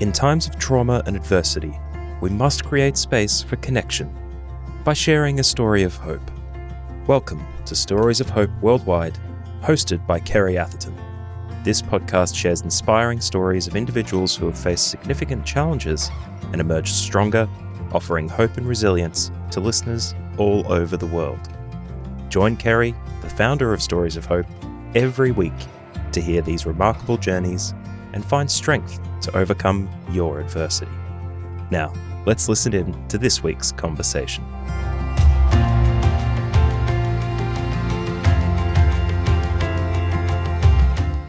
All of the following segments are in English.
In times of trauma and adversity, we must create space for connection by sharing a story of hope. Welcome to Stories of Hope Worldwide, hosted by Kerry Atherton. This podcast shares inspiring stories of individuals who have faced significant challenges and emerged stronger, offering hope and resilience to listeners all over the world. Join Kerry, the founder of Stories of Hope, every week to hear these remarkable journeys and find strength to overcome your adversity. Now, let's listen in to this week's conversation.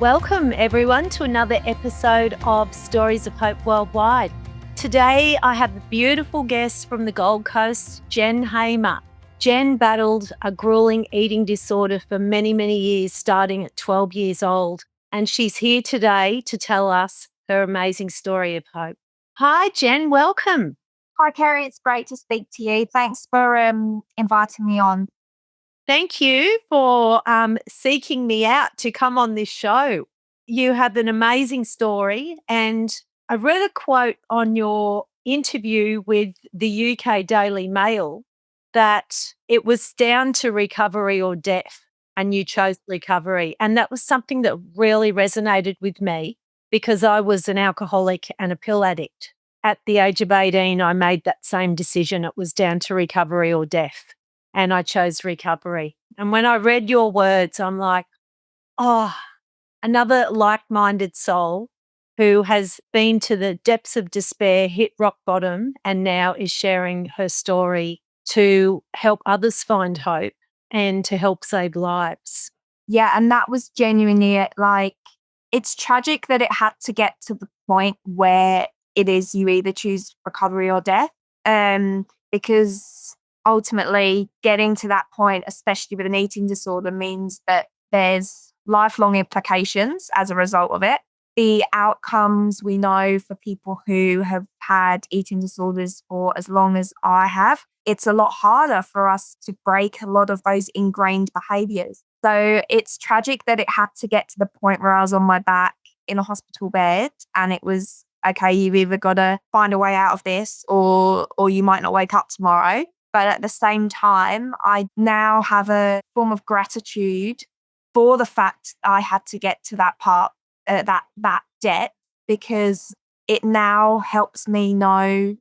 Welcome everyone to another episode of Stories of Hope Worldwide. Today I have a beautiful guest from the Gold Coast, Jen Hamer. Jen battled a grueling eating disorder for many years, starting at 12 years old. And she's here today to tell us her amazing story of hope. Hi, Jen. Welcome. Hi, Kerry. It's great to speak to you. Thanks for inviting me on. Thank you for seeking me out to come on this show. You have an amazing story, and I read a quote on your interview with the UK Daily Mail that it was down to recovery or death, and you chose recovery. And that was something that really resonated with me because I was an alcoholic and a pill addict. At the age of 18, I made that same decision. It was down to recovery or death. And I chose recovery. And when I read your words, I'm like, oh, another like-minded soul who has been to the depths of despair, hit rock bottom, and now is sharing her story to help others find hope and to help save lives. Yeah, and that was genuinely it. Like, it's tragic that it had to get to the point where it is you either choose recovery or death, because ultimately getting to that point, especially with an eating disorder, means that there's lifelong implications as a result of it. The outcomes we know for people who have had eating disorders for as long as I have, it's a lot harder for us to break a lot of those ingrained behaviors. So it's tragic that it had to get to the point where I was on my back in a hospital bed and it was, okay, you've either got to find a way out of this or you might not wake up tomorrow. But at the same time, I now have a form of gratitude for the fact I had to get to that part, that depth, because it now helps me know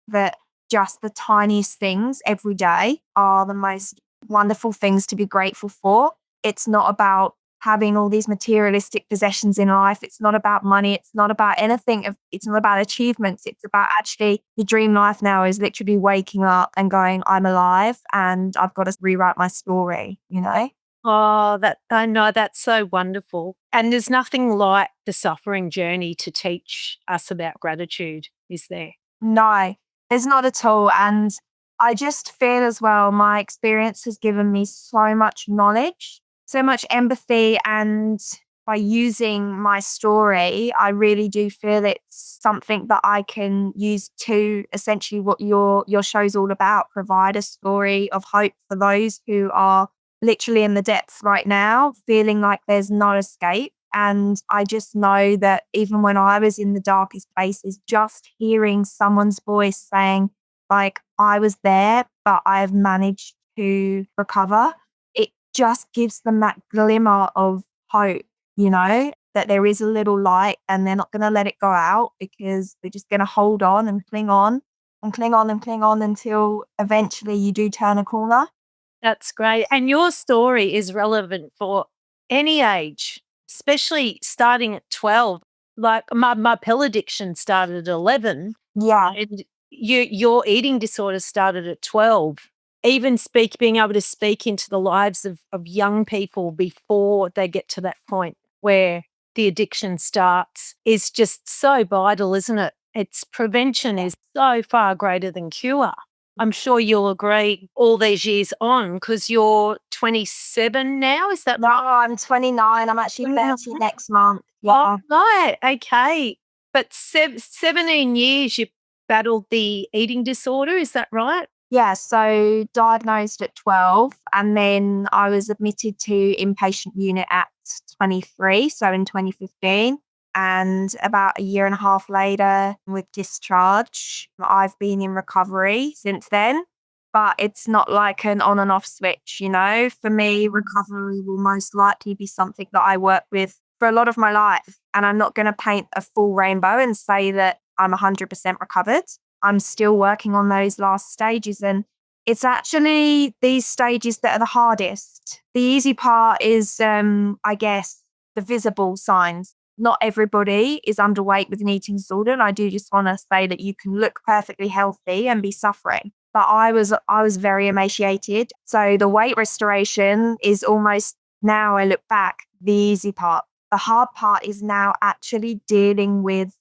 that just the tiniest things every day are the most wonderful things to be grateful for. It's not about having all these materialistic possessions in life. It's not about money. It's not about anything. It's not about achievements. It's about actually the dream life now is literally waking up and going, I'm alive and I've got to rewrite my story, you know? Oh, I know that's so wonderful. And there's nothing like the suffering journey to teach us about gratitude, is there? No, there's not at all. And I just feel as well, my experience has given me so much knowledge, so much empathy, and by using my story, I really do feel it's something that I can use to essentially what your show's all about, provide a story of hope for those who are literally in the depths right now, feeling like there's no escape. And I just know that even when I was in the darkest places, just hearing someone's voice saying, like, I was there, but I've managed to recover, it just gives them that glimmer of hope, you know, that there is a little light and they're not going to let it go out because they're just going to hold on and cling on and cling on and cling on until eventually you do turn a corner. That's great. And your story is relevant for any age, especially starting at 12. Like my pill addiction started at 11. Yeah. And your eating disorder started at 12. Even being able to speak into the lives of young people before they get to that point where the addiction starts is just so vital, isn't it? Its prevention is so far greater than cure. I'm sure you'll agree all these years on because you're 27 now, is that No, right? I'm 29. I'm actually 30 next month. Oh, Yeah. right. Okay. But 17 years you battled the eating disorder, is that right? Yeah, so diagnosed at 12 and then I was admitted to inpatient unit at 23, so in 2015. And about a year and a half later, with discharge, I've been in recovery since then. But it's not like an on and off switch, you know? For me, recovery will most likely be something that I work with for a lot of my life. And I'm not going to paint a full rainbow and say that I'm 100% recovered. I'm still working on those last stages. And it's actually these stages that are the hardest. The easy part is, I guess, the visible signs. Not everybody is underweight with an eating disorder. And I do just want to say that you can look perfectly healthy and be suffering. But I was very emaciated. So the weight restoration is almost, now I look back, the easy part. The hard part is now actually dealing with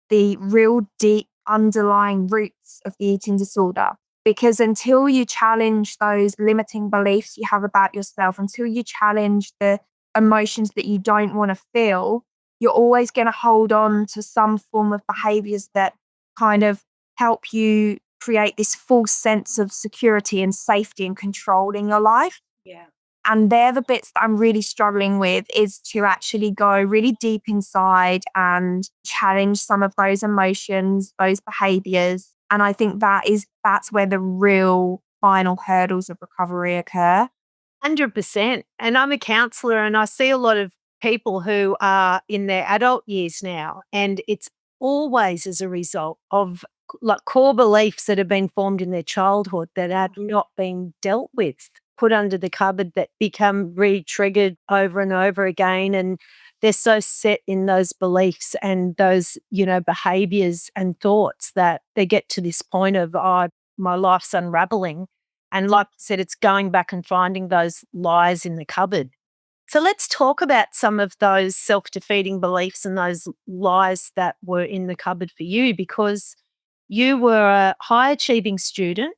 the real deep underlying roots of the eating disorder. Because until you challenge those limiting beliefs you have about yourself, until you challenge the emotions that you don't want to feel, you're always going to hold on to some form of behaviors that kind of help you create this false sense of security and safety and control in your life. Yeah. And they're the bits that I'm really struggling with, is to actually go really deep inside and challenge some of those emotions, those behaviors. And I think that's where the real final hurdles of recovery occur. 100%. And I'm a counselor and I see a lot of people who are in their adult years now, and it's always as a result of like core beliefs that have been formed in their childhood that have not been dealt with, put under the cupboard, that become re-triggered over and over again. And they're so set in those beliefs and those, behaviors and thoughts that they get to this point of, oh, my life's unraveling. And like I said, it's going back and finding those lies in the cupboard. So let's talk about some of those self-defeating beliefs and those lies that were in the cupboard for you, because you were a high-achieving student.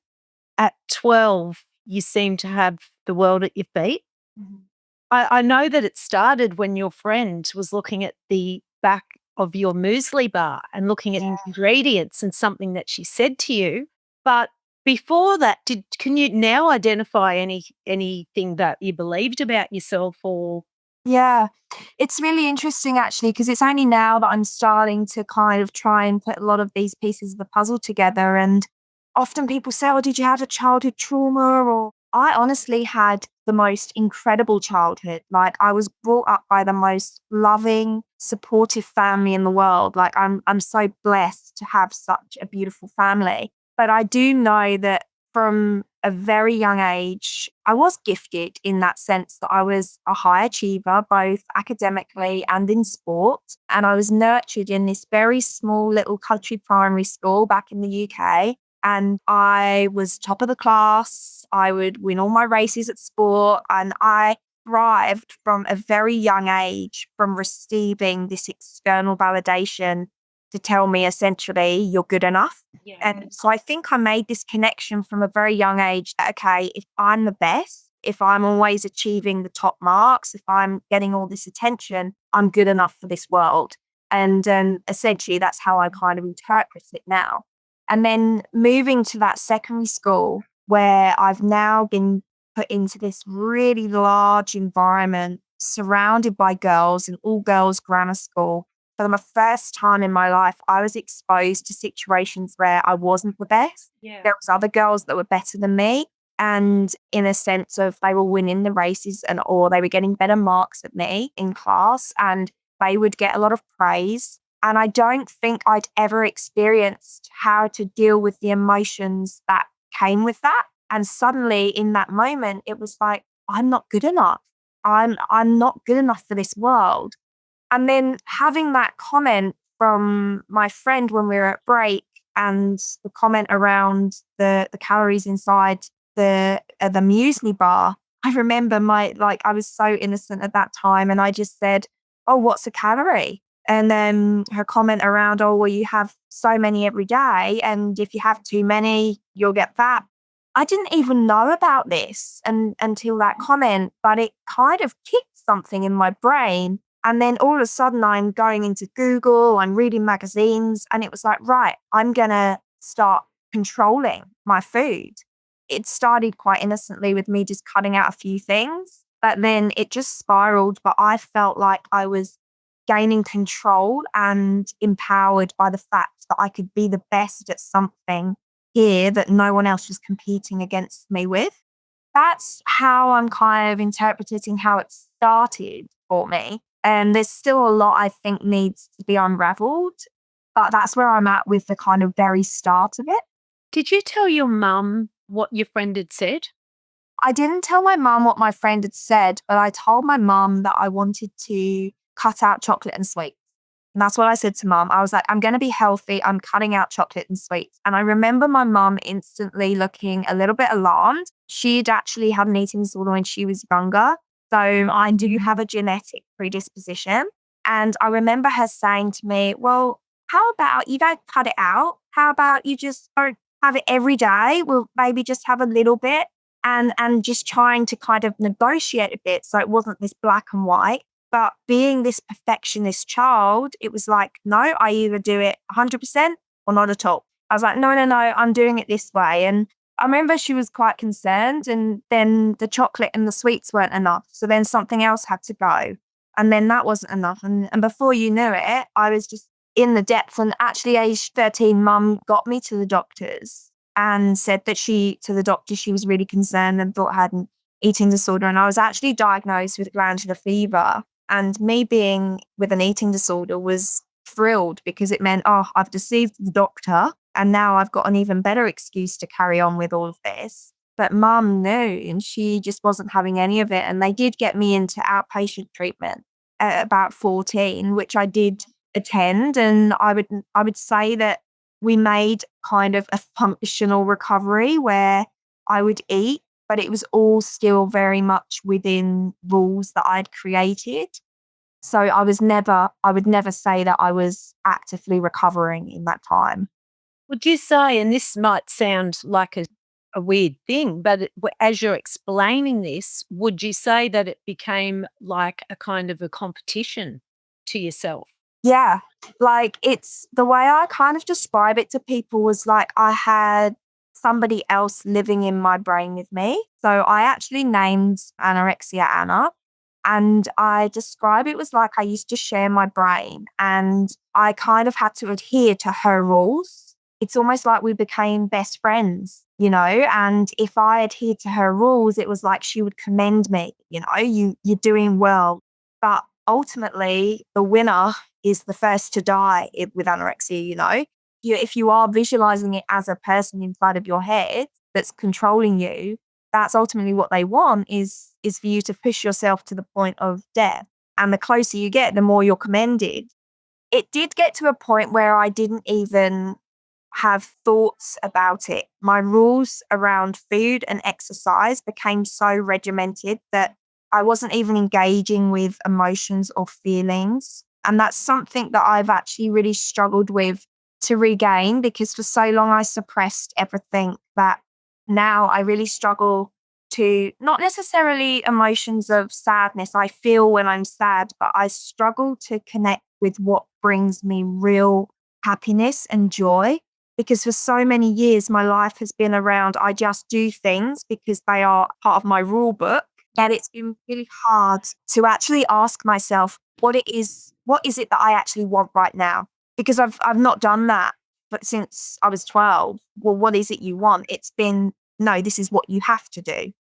At 12, you seemed to have the world at your feet. Mhm. I know that it started when your friend was looking at the back of your muesli bar and looking at ingredients and something that she said to you. But before that, can you now identify anything that you believed about yourself or? Yeah, it's really interesting actually, because it's only now that I'm starting to kind of try and put a lot of these pieces of the puzzle together. And often people say, oh, did you have a childhood trauma? Or I honestly had the most incredible childhood. Like, I was brought up by the most loving, supportive family in the world. Like, I'm so blessed to have such a beautiful family. But I do know that from a very young age, I was gifted in that sense that I was a high achiever, both academically and in sport. And I was nurtured in this very small little country primary school back in the UK. And I was top of the class. I would win all my races at sport. And I thrived from a very young age from receiving this external validation to tell me essentially, you're good enough. Yeah. And so I think I made this connection from a very young age that, okay, if I'm the best, if I'm always achieving the top marks, if I'm getting all this attention, I'm good enough for this world. And essentially, that's how I kind of interpret it now. And then moving to that secondary school where I've now been put into this really large environment surrounded by girls, an all girls grammar school. For the first time in my life, I was exposed to situations where I wasn't the best. Yeah. There was other girls that were better than me. And in a sense of they were winning the races or they were getting better marks than me in class, and they would get a lot of praise. And I don't think I'd ever experienced how to deal with the emotions that came with that. And suddenly in that moment, it was like, I'm not good enough. I'm not good enough for this world. And then having that comment from my friend when we were at break, and the comment around the calories inside the muesli bar, I remember I was so innocent at that time, and I just said, "Oh, what's a calorie?" And then her comment around, "Oh, well, you have so many every day, and if you have too many, you'll get fat." I didn't even know about this until that comment, but it kind of kicked something in my brain. And then all of a sudden, I'm going into Google, I'm reading magazines, and it was like, right, I'm going to start controlling my food. It started quite innocently with me just cutting out a few things, but then it just spiraled. But I felt like I was gaining control and empowered by the fact that I could be the best at something here that no one else was competing against me with. That's how I'm kind of interpreting how it started for me. And there's still a lot I think needs to be unraveled, but that's where I'm at with the kind of very start of it. Did you tell your mum what your friend had said? I didn't tell my mum what my friend had said, but I told my mum that I wanted to cut out chocolate and sweets. And that's what I said to mum. I was like, I'm going to be healthy. I'm cutting out chocolate and sweets. And I remember my mum instantly looking a little bit alarmed. She'd actually had an eating disorder when she was younger. So I do have a genetic predisposition. And I remember her saying to me, well, how about you don't cut it out? How about you just don't have it every day? We'll maybe just have a little bit and just trying to kind of negotiate a bit so it wasn't this black and white. But being this perfectionist child, it was like, no, I either do it 100% or not at all. I was like, no, I'm doing it this way. And I remember she was quite concerned, and then the chocolate and the sweets weren't enough. So then something else had to go. And then that wasn't enough. And before you knew it, I was just in the depths. And actually, age 13, mum got me to the doctors and said that she was really concerned and thought I had an eating disorder. And I was actually diagnosed with glandular fever. And me being with an eating disorder was thrilled because it meant, oh, I've deceived the doctor and now I've got an even better excuse to carry on with all of this. But mum knew and she just wasn't having any of it. And they did get me into outpatient treatment at about 14, which I did attend. And I would say that we made kind of a functional recovery where I would eat, but it was all still very much within rules that I'd created. So I would never say that I was actively recovering in that time. Would you say, and this might sound like a weird thing, but as you're explaining this, would you say that it became like a kind of a competition to yourself? Yeah, like it's the way I kind of describe it to people was like I had somebody else living in my brain with me. So I actually named anorexia Anna. And I describe it was like I used to share my brain and I kind of had to adhere to her rules. It's almost like we became best friends, you know, and if I adhered to her rules, it was like she would commend me, you know, you're doing well. But ultimately, the winner is the first to die with anorexia, you know. If you are visualizing it as a person inside of your head that's controlling you, that's ultimately what they want is for you to push yourself to the point of death. And the closer you get, the more you're commended. It did get to a point where I didn't even have thoughts about it. My rules around food and exercise became so regimented that I wasn't even engaging with emotions or feelings. And that's something that I've actually really struggled with to regain because for so long I suppressed everything that now I really struggle to not necessarily emotions of sadness. I feel when I'm sad, but I struggle to connect with what brings me real happiness and joy. Because for so many years, my life has been around, I just do things because they are part of my rule book. And it's been really hard to actually ask myself what is it that I actually want right now? Because I've not done that but since I was 12. Well, what is it you want? It's been, no, this is what you have to do.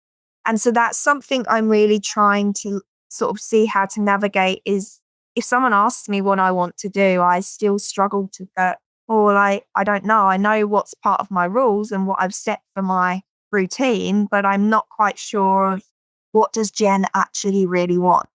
And so that's something I'm really trying to sort of see how to navigate is if someone asks me what I want to do, I still struggle to go, oh, well, I don't know. I know what's part of my rules and what I've set for my routine, but I'm not quite sure what does Jen actually really want.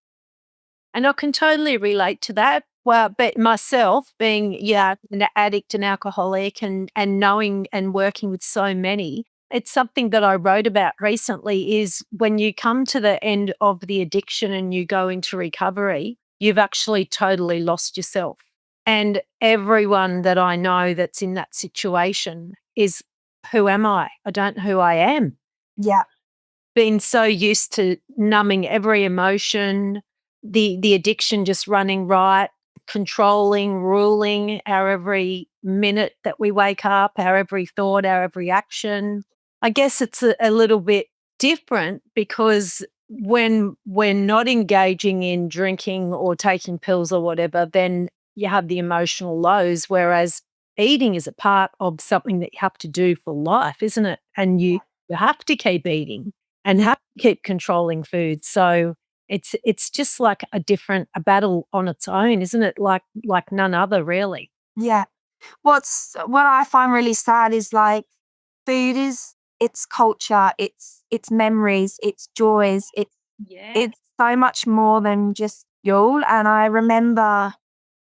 And I can totally relate to that. Well, but myself being, an addict and alcoholic and knowing and working with so many, it's something that I wrote about recently is when you come to the end of the addiction and you go into recovery, you've actually totally lost yourself. And everyone that I know that's in that situation is, who am I? I don't know who I am. Yeah. Been so used to numbing every emotion, the addiction just running right, controlling, ruling our every minute that we wake up, our every thought, our every action. I guess it's a little bit different because when we're not engaging in drinking or taking pills or whatever, then you have the emotional lows, whereas eating is a part of something that you have to do for life, isn't it? And you have to keep eating and have to keep controlling food. So it's just like a battle on its own, isn't it? Like none other, really. Yeah. What I find really sad is like food is its culture, its memories, its joys, Yeah. it's so much more than just fuel. And I remember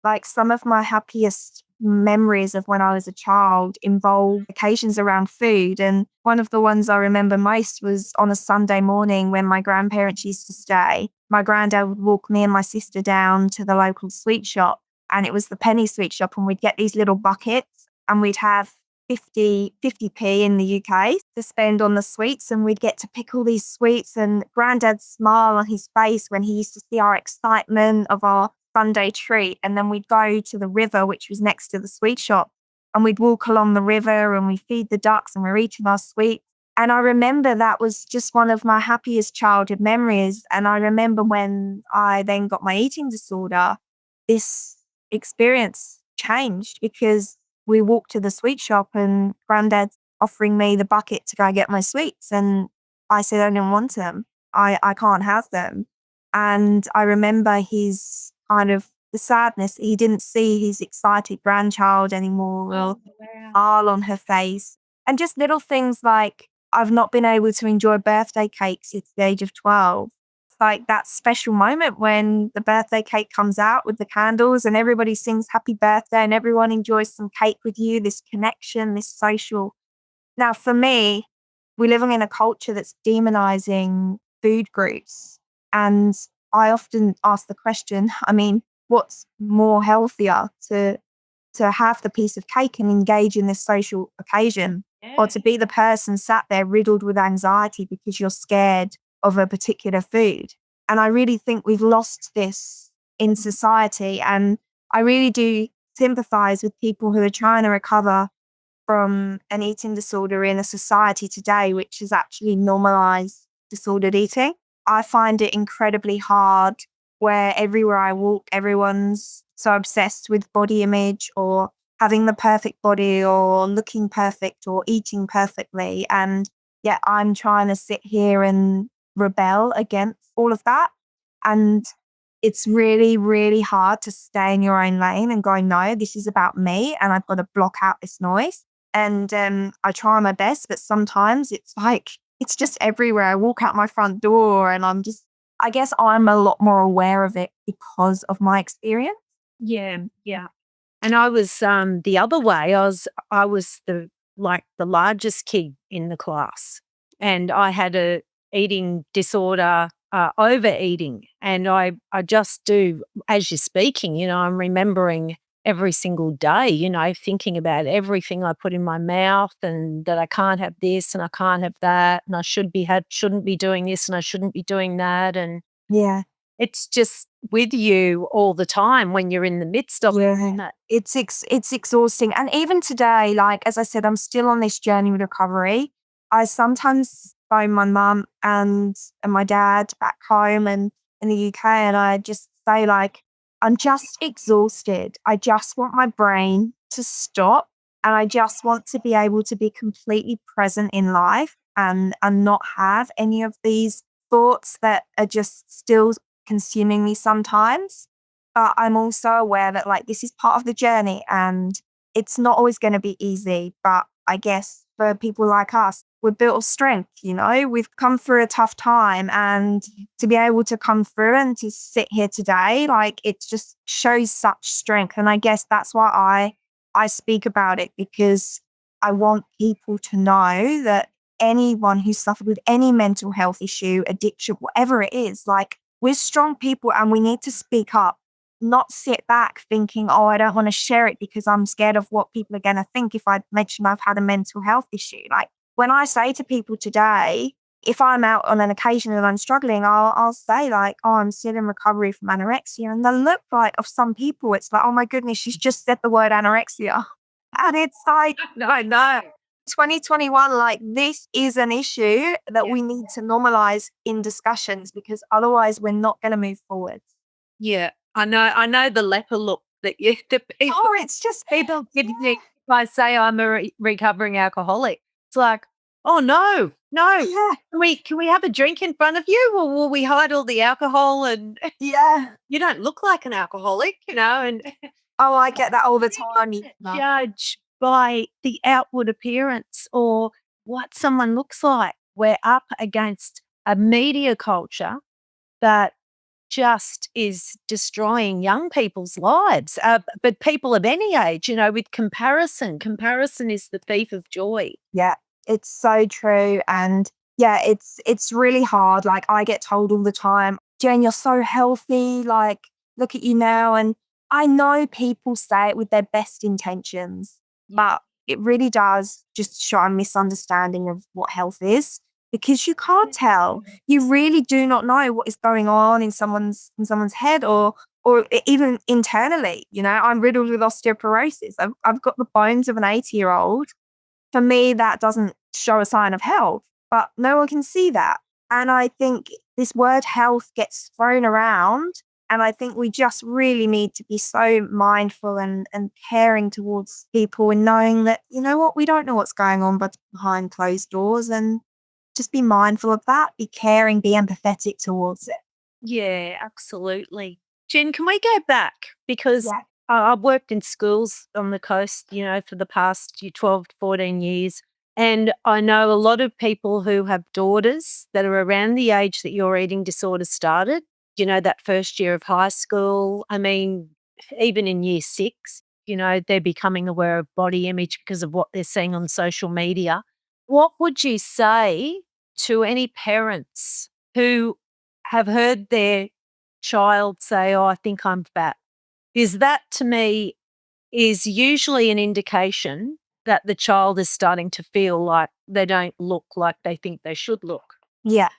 like some of my happiest memories of when I was a child involve occasions around food. And one of the ones I remember most was on a Sunday morning when my grandparents used to stay. My granddad would walk me and my sister down to the local sweet shop, and it was the penny sweet shop, and we'd get these little buckets and we'd have 50p in the UK to spend on the sweets, and we'd get to pick all these sweets, and granddad's smile on his face when he used to see our excitement of our Sunday treat. And then we'd go to the river, which was next to the sweet shop, and we'd walk along the river and we feed the ducks and we're eating our sweets. And I remember that was just one of my happiest childhood memories. And I remember when I then got my eating disorder, this experience changed because we walked to the sweet shop and granddad's offering me the bucket to go get my sweets. And I said, I didn't want them. I can't have them. And I remember his kind of the sadness. He didn't see his excited grandchild anymore, or smile on her face. And just little things like I've not been able to enjoy birthday cakes since the age of 12. It's like that special moment when the birthday cake comes out with the candles and everybody sings happy birthday and everyone enjoys some cake with you, this connection, this social. Now, for me, we're living in a culture that's demonizing food groups. And I often ask the question, I mean, what's more healthier to have the piece of cake and engage in this social occasion, or to be the person sat there riddled with anxiety because you're scared of a particular food? And I really think we've lost this in society. And I really do sympathize with people who are trying to recover from an eating disorder in a society today, which has actually normalized disordered eating. I find it incredibly hard where everywhere I walk, everyone's so obsessed with body image or having the perfect body or looking perfect or eating perfectly. And yet I'm trying to sit here and rebel against all of that. And it's really, really hard to stay in your own lane and go, no, this is about me and I've got to block out this noise. And I try my best, but sometimes it's like, it's just everywhere. I walk out my front door and I guess I'm a lot more aware of it because of my experience. Yeah, yeah. And I was the other way. I was the largest kid in the class, and I had a eating disorder, overeating, and I just do as you're speaking. I'm remembering every single day. Thinking about everything I put in my mouth, and that I can't have this and I can't have that, and I shouldn't be doing this and I shouldn't be doing that, and Yeah. it's just with you all the time when you're in the midst of it, Yeah. isn't it? It's exhausting. And even today, like, as I said, I'm still on this journey with recovery. I sometimes phone my mum and my dad back home and in the UK, and I just say, like, I'm just exhausted. I just want my brain to stop, and I just want to be able to be completely present in life and not have any of these thoughts that are just still consuming me sometimes. But I'm also aware that, like, this is part of the journey and it's not always going to be easy. But I guess for people like us, we're built of strength, we've come through a tough time, and to be able to come through and to sit here today, like, it just shows such strength. And I guess that's why I speak about it, because I want people to know that anyone who's suffered with any mental health issue, addiction, whatever it is, like, we're strong people and we need to speak up, not sit back thinking, oh, I don't want to share it because I'm scared of what people are going to think if I mention I've had a mental health issue. Like, when I say to people today, if I'm out on an occasion and I'm struggling, I'll say, like, oh, I'm still in recovery from anorexia. And the look, like, of some people, it's like, oh my goodness, she's just said the word anorexia. And it's like, I know. 2021, like this is an issue that we need to normalize in discussions, because otherwise we're not going to move forward. Yeah, I know the leper look that you the people, It's just people give me if I say I'm a recovering alcoholic. It's like, oh no, yeah, can we have a drink in front of you, or will we hide all the alcohol and yeah. you don't look like an alcoholic, and Oh, I get that all the time. judge by the outward appearance or what someone looks like. We're up against a media culture that just is destroying young people's lives, but people of any age, with comparison. Comparison is the thief of joy. Yeah, it's so true. And yeah, it's really hard. Like I get told all the time, Jen, you're so healthy. Like, look at you now. And I know people say it with their best intentions, but it really does just show a misunderstanding of what health is, because you can't tell. You really do not know what is going on in someone's head, or even internally. I'm riddled with osteoporosis. I've got the bones of an 80-year-old. For me, that doesn't show a sign of health, but no one can see that. And I think this word health gets thrown around. And I think we just really need to be so mindful and caring towards people, and knowing that, what, we don't know what's going on but behind closed doors, and just be mindful of that, be caring, be empathetic towards it. Yeah, absolutely. Jen, can we go back? Because Yeah. I've worked in schools on the coast, for the past 12 to 14 years. And I know a lot of people who have daughters that are around the age that your eating disorder started, that first year of high school. I mean, even in year 6, they're becoming aware of body image because of what they're seeing on social media. What would you say to any parents who have heard their child say, "Oh, I think I'm fat"? Is that, to me, is usually an indication that the child is starting to feel like they don't look like they think they should look. Yeah.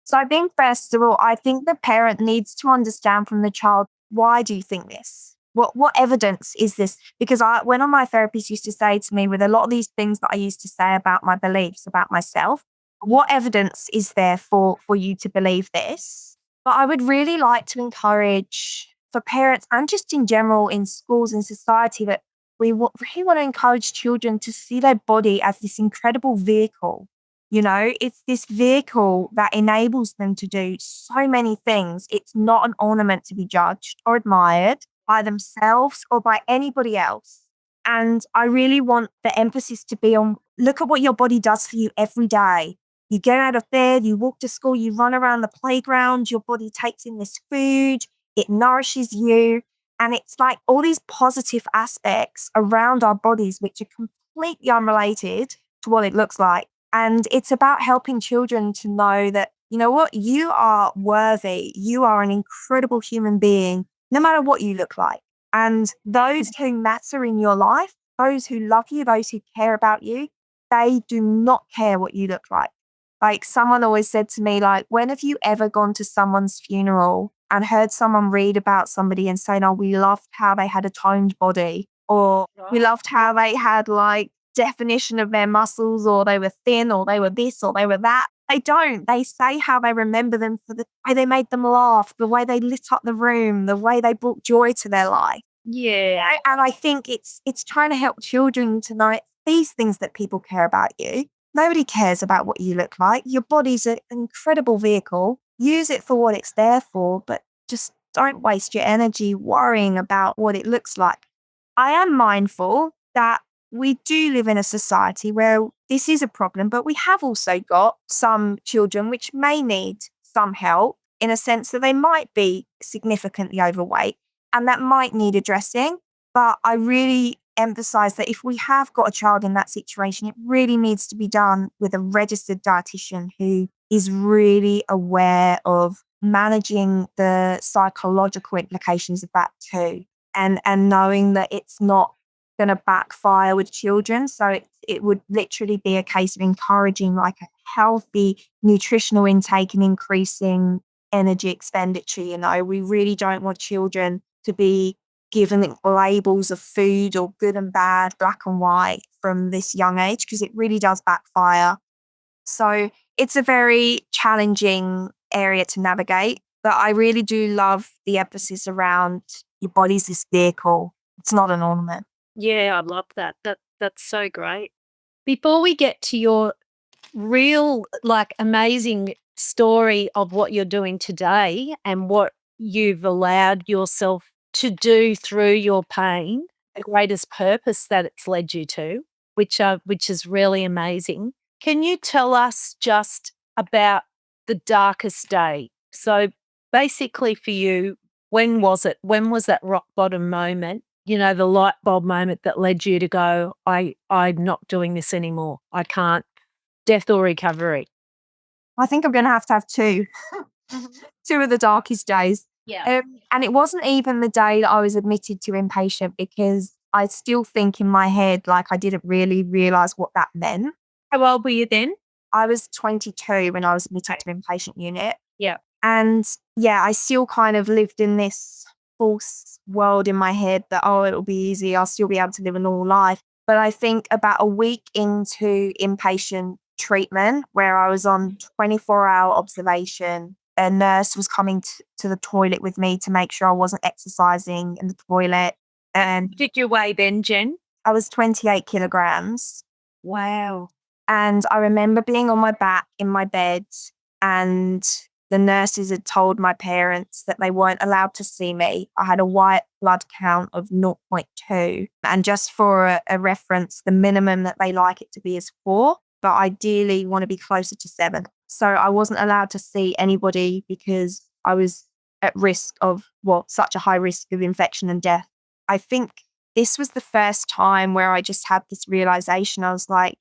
So I think, first of all, I think the parent needs to understand from the child, why do you think this? What evidence is this? Because when my therapist used to say to me, with a lot of these things that I used to say about my beliefs about myself, what evidence is there for you to believe this? But I would really like to encourage, for parents and just in general in schools and society, that really want to encourage children to see their body as this incredible vehicle. It's this vehicle that enables them to do so many things. It's not an ornament to be judged or admired by themselves or by anybody else. And I really want the emphasis to be on, look at what your body does for you every day. You get out of bed, you walk to school, you run around the playground, your body takes in this food, it nourishes you. And it's like all these positive aspects around our bodies, which are completely unrelated to what it looks like. And it's about helping children to know that, you know what, you are worthy. You are an incredible human being, no matter what you look like. And those who matter in your life, those who love you, those who care about you, they do not care what you look like. Like someone always said to me, like, when have you ever gone to someone's funeral and heard someone read about somebody and say, "Oh, we loved how they had a toned body," or "We loved how they had like definition of their muscles," or "they were thin," or "they were this," or "they were that"? They don't. They say how they remember them for the way they made them laugh, the way they lit up the room, the way they brought joy to their life. Yeah. And I think it's trying to help children to know it's these things that people care about you. Nobody cares about what you look like. Your body's an incredible vehicle. Use it for what it's there for, but just don't waste your energy worrying about what it looks like. I am mindful that we do live in a society where this is a problem, but we have also got some children which may need some help, in a sense that they might be significantly overweight and that might need addressing. But I really emphasize that if we have got a child in that situation, it really needs to be done with a registered dietitian who is really aware of managing the psychological implications of that too, and knowing that it's not going to backfire with children. So it would literally be a case of encouraging like a healthy nutritional intake and increasing energy expenditure. We really don't want children to be given labels of food or good and bad, black and white. from this young age because it really does backfire. So it's a very challenging area to navigate. But I really do love the emphasis around your body's this vehicle. It's not an ornament. Yeah, I love that. That's so great. Before we get to your real, like, amazing story of what you're doing today and what you've allowed yourself to do through your pain, the greatest purpose that it's led you to, which is really amazing. Can you tell us just about the darkest day? So basically for you, when was it? When was that rock bottom moment? You know, the light bulb moment that led you to go, I'm not doing this anymore. I can't. Death or recovery? I think I'm going to have two. Two of the darkest days. Yeah. And it wasn't even the day that I was admitted to inpatient because I still think in my head, like I didn't really realise what that meant. How old were you then? I was 22 when I was admitted to inpatient unit. Yeah. And yeah, I still kind of lived in this false world in my head that, oh, it'll be easy. I'll still be able to live a normal life. But I think about a week into inpatient treatment where I was on 24-hour observation, a nurse was coming to the toilet with me to make sure I wasn't exercising in the toilet. And Did you weigh then, Jen? I was 28 kilograms. Wow. And I remember being on my back in my bed, and the nurses had told my parents that they weren't allowed to see me. I had a white blood count of 0.2. And just for a reference, the minimum that they like it to be is 4, but ideally want to be closer to 7. So I wasn't allowed to see anybody because I was at risk of, such a high risk of infection and death. I think this was the first time where I just had this realization. I was like,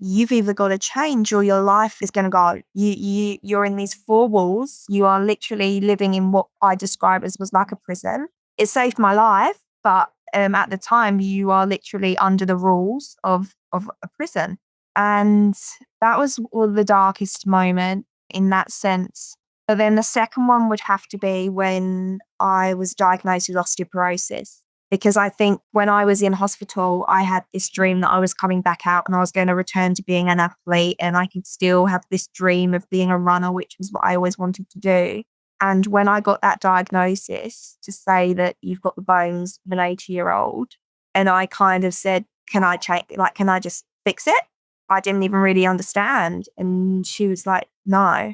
you've either got to change or your life is going to go. You're in these 4 walls. You are literally living in what I describe as was like a prison. It saved my life, but at the time you are literally under the rules of a prison. And that was the darkest moment in that sense. But then the second one would have to be when I was diagnosed with osteoporosis. Because I think when I was in hospital, I had this dream that I was coming back out and I was going to return to being an athlete, and I could still have this dream of being a runner, which was what I always wanted to do. And when I got that diagnosis to say that you've got the bones of an 80-year-old, and I kind of said, can I change? Like, can I just fix it? I didn't even really understand. And she was like, no,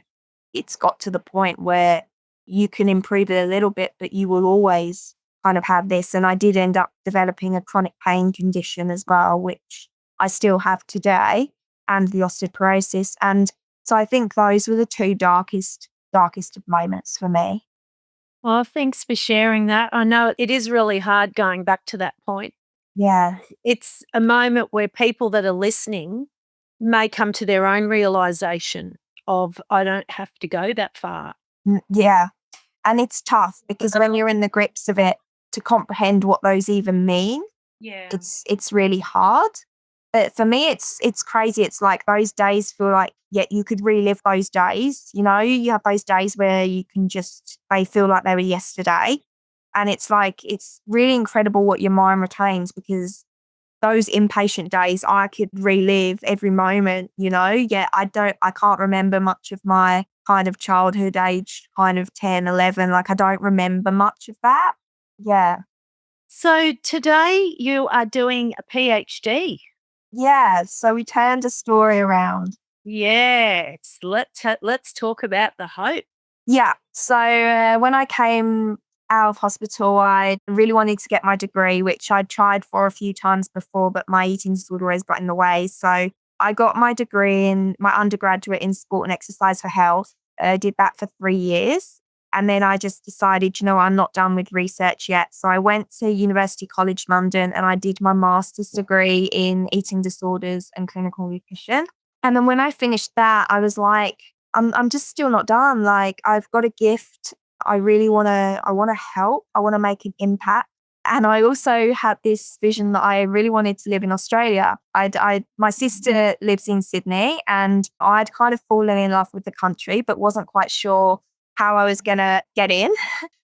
it's got to the point where you can improve it a little bit, but you will always kind of have this. And I did end up developing a chronic pain condition as well, which I still have today, and the osteoporosis. And so I think those were the 2 darkest of moments for me. Well, thanks for sharing that. I know it is really hard going back to that point. Yeah. It's a moment where people that are listening may come to their own realization of, I don't have to go that far. Yeah. And it's tough because when you're in the grips of it, to comprehend what those even mean, it's really hard. But for me, it's crazy. It's like those days feel like, you could relive those days. You know, you have those days where you can they feel like they were yesterday. And it's like, it's really incredible what your mind retains, because those inpatient days, I could relive every moment, you know. Yeah, I can't remember much of my kind of childhood age, kind of 10, 11. Like, I don't remember much of that. Yeah. So today you are doing a PhD. Yeah. So we turned a story around. Yes. Let's talk about the hope. Yeah. So when I came out of hospital, I really wanted to get my degree, which I'd tried for a few times before, but my eating disorder always got in the way. So I got my degree in my undergraduate in sport and exercise for health. I did that for 3 years. And then I just decided, I'm not done with research yet. So I went to University College London and I did my master's degree in eating disorders and clinical nutrition. And then when I finished that, I was like, I'm just still not done. Like, I've got a gift. I want to help. I want to make an impact. And I also had this vision that I really wanted to live in Australia. My sister lives in Sydney, and I'd kind of fallen in love with the country, but wasn't quite sure how I was going to get in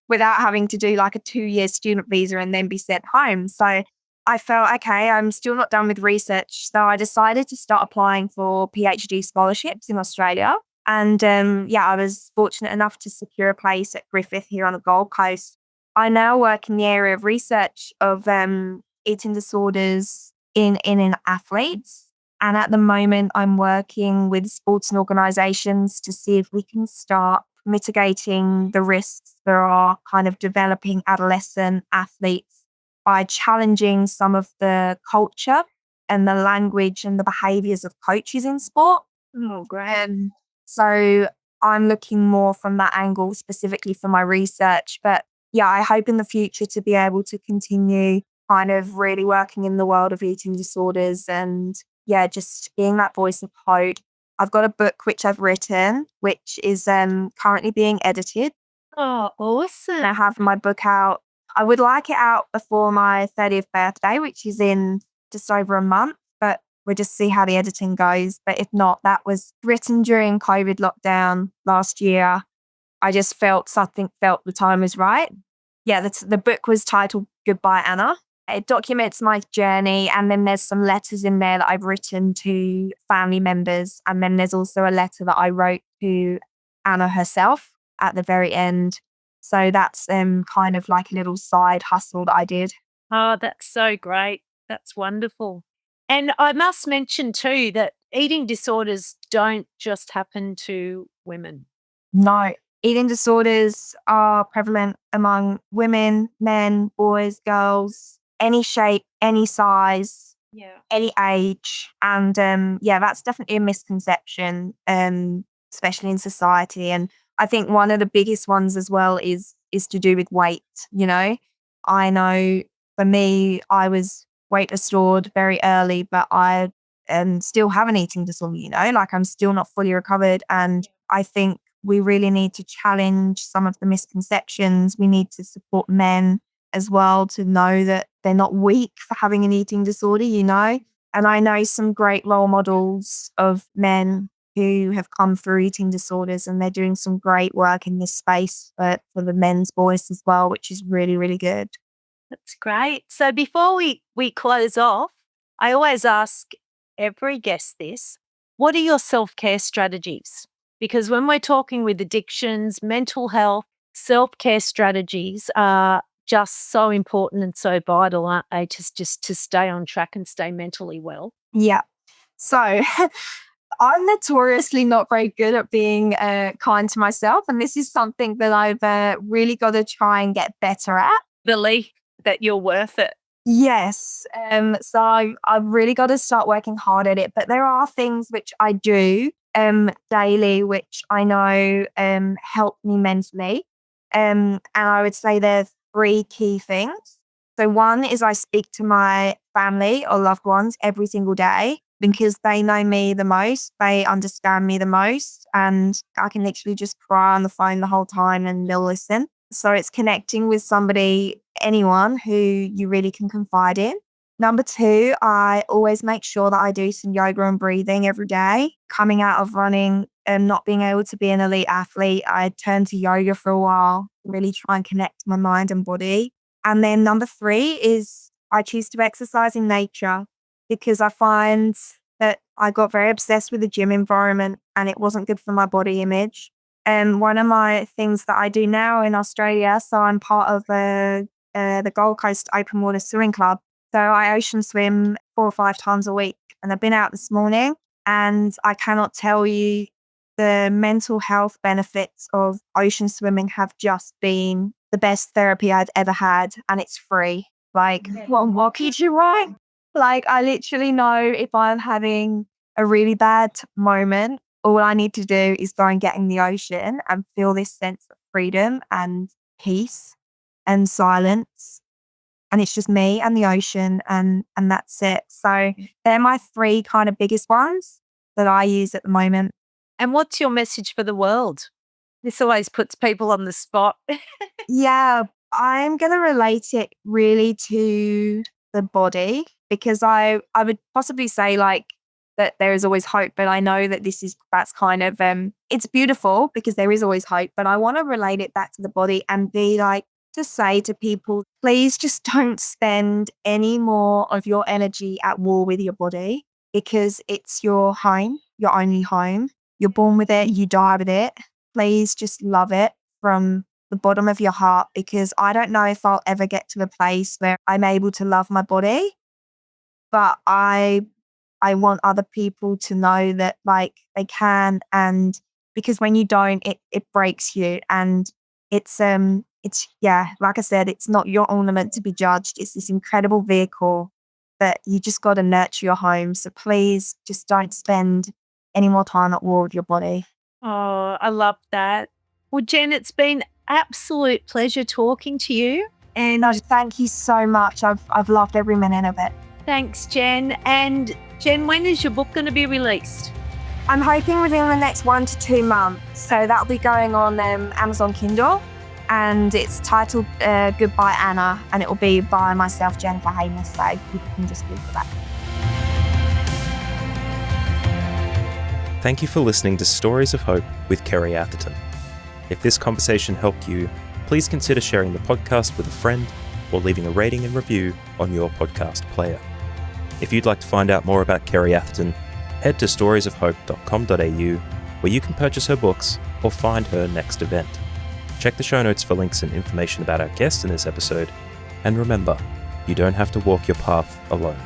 without having to do like a 2-year student visa and then be sent home. So I felt, okay, I'm still not done with research. So I decided to start applying for PhD scholarships in Australia. And I was fortunate enough to secure a place at Griffith here on the Gold Coast. I now work in the area of research of eating disorders in athletes. And at the moment, I'm working with sports and organisations to see if we can start mitigating the risks for our kind of developing adolescent athletes by challenging some of the culture and the language and the behaviours of coaches in sport. Oh, great. So I'm looking more from that angle specifically for my research. But yeah, I hope in the future to be able to continue kind of really working in the world of eating disorders and just being that voice of hope. I've got a book which I've written, which is currently being edited. Oh, awesome. And I have my book out. I would like it out before my 30th birthday, which is in just over a month, but we'll just see how the editing goes. But if not, that was written during COVID lockdown last year. I just felt the time was right. Yeah, the book was titled Goodbye, Anna. It documents my journey, and then there's some letters in there that I've written to family members. And then there's also a letter that I wrote to Anna herself at the very end. So that's kind of like a little side hustle that I did. Oh, that's so great. That's wonderful. And I must mention too that eating disorders don't just happen to women. No, eating disorders are prevalent among women, men, boys, girls, any shape, any size, Yeah. any age. And that's definitely a misconception, especially in society. And I think one of the biggest ones as well is to do with weight. I know for me, I was weight restored very early, but I still have an eating disorder, like I'm still not fully recovered. And I think we really need to challenge some of the misconceptions. We need to support men as well to know that they're not weak for having an eating disorder, And I know some great role models of men who have come through eating disorders, and they're doing some great work in this space for the men's voice as well, which is really, really good. That's great. So before we close off, I always ask every guest this: what are your self-care strategies? Because when we're talking with addictions, mental health, self-care strategies are just so important and so vital, aren't they? Just to stay on track and stay mentally well. Yeah. So I'm notoriously not very good at being kind to myself. And this is something that I've really got to try and get better at. Belief that you're worth it. Yes. So I've really got to start working hard at it. But there are things which I do daily, which I know help me mentally. And I would say there's three key things. So one is I speak to my family or loved ones every single day because they know me the most. They understand me the most. And I can literally just cry on the phone the whole time and they'll listen. So it's connecting with somebody, anyone who you really can confide in. Number two, I always make sure that I do some yoga and breathing every day. Coming out of running and not being able to be an elite athlete, I turned to yoga for a while, really try and connect my mind and body. And then number three is I choose to exercise in nature because I find that I got very obsessed with the gym environment and it wasn't good for my body image. And one of my things that I do now in Australia, so I'm part of the Gold Coast Open Water Swimming Club. So I ocean swim 4 or 5 times a week. And I've been out this morning and I cannot tell you the mental health benefits of ocean swimming have just been the best therapy I've ever had. And it's free. Like, what could you want? Like, I literally know if I'm having a really bad moment, all I need to do is go and get in the ocean and feel this sense of freedom and peace and silence. And it's just me and the ocean and that's it. So they're my three kind of biggest ones that I use at the moment. And what's your message for the world? This always puts people on the spot. Yeah, I'm going to relate it really to the body because I would possibly say like that there is always hope, but I know that that's kind of it's beautiful because there is always hope, but I want to relate it back to the body and be like to say to people, please just don't spend any more of your energy at war with your body, because it's your home, your only home. You're born with it, you die with it. Please just love it from the bottom of your heart, because I don't know if I'll ever get to the place where I'm able to love my body, but I want other people to know that like they can, and because when you don't, it breaks you. And it's yeah, like I said, it's not your ornament to be judged. It's this incredible vehicle that you just got to nurture your home. So please just don't spend any more time at war with your body. Oh, I love that. Well, Jen, it's been absolute pleasure talking to you. And No, thank you so much. I've loved every minute of it. thanks, Jen. And Jen, when is your book going to be released? I'm hoping within the next 1 to 2 months. So that'll be going on Amazon Kindle, and it's titled Goodbye Anna, and it will be by myself, Jennifer Hamer. So you can just Google that. Thank you for listening to Stories of Hope with Kerry Atherton. If this conversation helped you, please consider sharing the podcast with a friend or leaving a rating and review on your podcast player. If you'd like to find out more about Kerry Atherton, head to storiesofhope.com.au, where you can purchase her books or find her next event. Check the show notes for links and information about our guest in this episode, and remember, you don't have to walk your path alone.